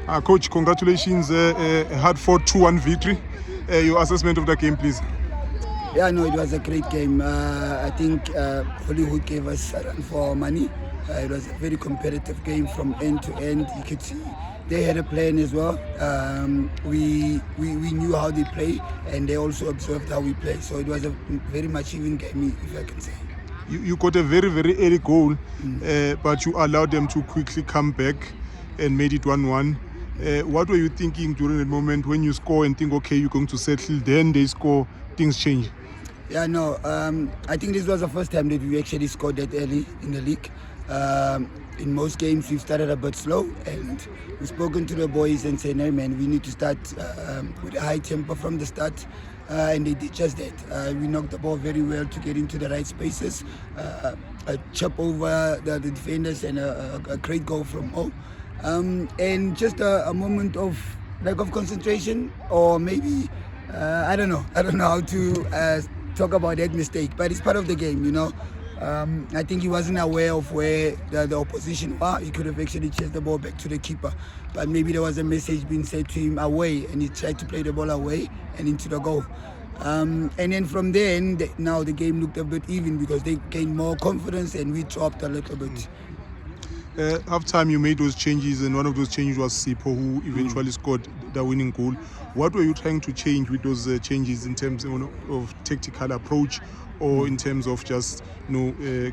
Coach, congratulations, hard-fought 2-1 victory. Your assessment of the game, please. Yeah, no, it was a great game. I think Hollywood gave us a run for our money. It was a very competitive game from end to end. You could see they had a plan as well. We knew how they play, and they also observed how we play. So it was a very much even game, if I can say. You got a very, very early goal, but you allowed them to quickly come back and made it 1-1. What were you thinking during the moment when you score and think, okay, you're going to settle, then they score, things change? Yeah, no, I think this was the first time that we actually scored that early in the league. In most games, we've started a bit slow, and we've spoken to the boys and said, hey man, we need to start with a high tempo from the start. And they did just that. We knocked the ball very well to get into the right spaces. A chop over the defenders and a great goal from Mo. And just a moment of lack of concentration, or maybe I don't know how to talk about that mistake, but it's part of the game, you know. I think he wasn't aware of where the opposition were. He could have actually chased the ball back to the keeper, but maybe there was a message being said to him away, and he tried to play the ball away and into the goal. And then from there, now the game looked a bit even because they gained more confidence and we dropped a little bit. Half time you made those changes, and one of those changes was Sipo, who eventually scored the winning goal. What were you trying to change with those changes in terms of tactical approach, or in terms of just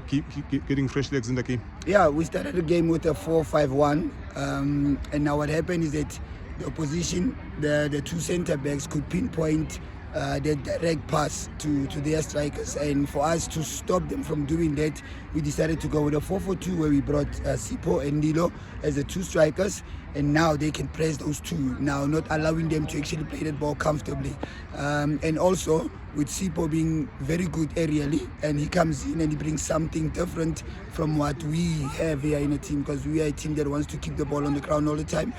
keep getting fresh legs in the game? Yeah, we started the game with a 4-5-1, and now what happened is that the opposition, the two centre backs could pinpoint the direct pass to their strikers, and for us to stop them from doing that, we decided to go with a 4-4-2 where we brought Sipo and Nilo as the two strikers, and now they can press those two, now not allowing them to actually play that ball comfortably. And also with Sipo being very good aerially, and he comes in and he brings something different from what we have here in the team, because we are a team that wants to keep the ball on the ground all the time,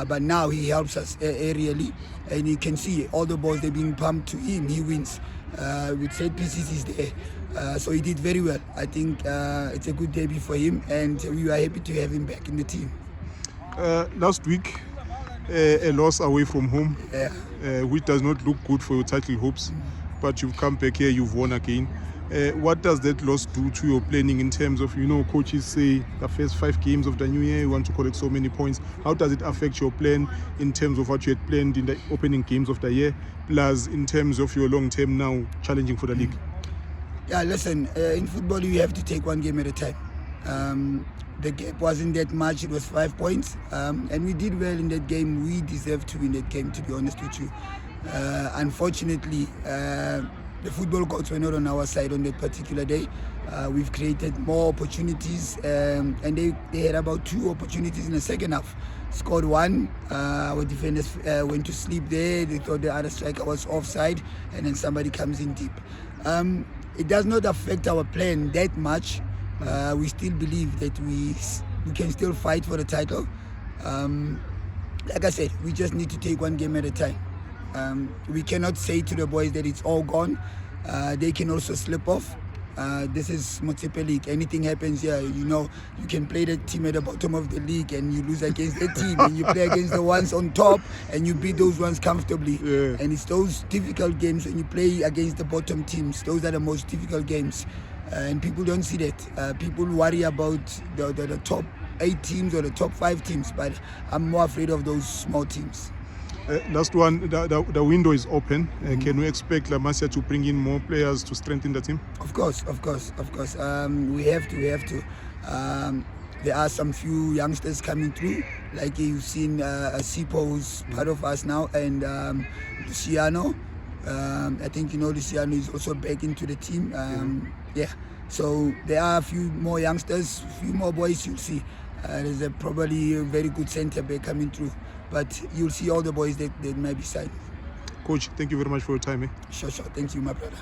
but now he helps us aerially, and you can see all the balls they're being pumped to him, he wins. With set pieces he's there, so he did very well. I think it's a good debut for him, and we are happy to have him back in the team. Last week, a loss away from home, which does not look good for your title hopes, but you've come back here, you've won again. What does that loss do to your planning in terms of, coaches say the first 5 games of the new year you want to collect so many points? How does it affect your plan in terms of what you had planned in the opening games of the year, plus in terms of your long term now challenging for the league? Yeah, listen, in football you have to take one game at a time. The gap wasn't that much, it was 5 points, and we did well in that game. We deserved to win that game, to be honest with you. Unfortunately, the football gods were not on our side on that particular day. We've created more opportunities, and they had about 2 opportunities in the second half. Scored 1, our defenders went to sleep there, they thought the other striker was offside, and then somebody comes in deep. It does not affect our plan that much. We still believe that we can still fight for the title. Like I said, we just need to take one game at a time. We cannot say to the boys that it's all gone. They can also slip off. This is Motsepe League. Anything happens here, you can play the team at the bottom of the league and you lose against the team, and you play against the ones on top and you beat those ones comfortably. Yeah. And it's those difficult games when you play against the bottom teams. Those are the most difficult games. And people don't see that. People worry about the top 8 teams or the top 5 teams, but I'm more afraid of those small teams. Last one, the window is open. Can we expect Masia to bring in more players to strengthen the team? Of course. We have to. There are some few youngsters coming through, like you've seen Sipo, who's part of us now, and Luciano. I think Luciano is also back into the team. So there are a few more youngsters, a few more boys you'll see. There's probably a very good centre back coming through, but you'll see all the boys that might be signed. Coach, thank you very much for your time. Sure. Thank you, my brother.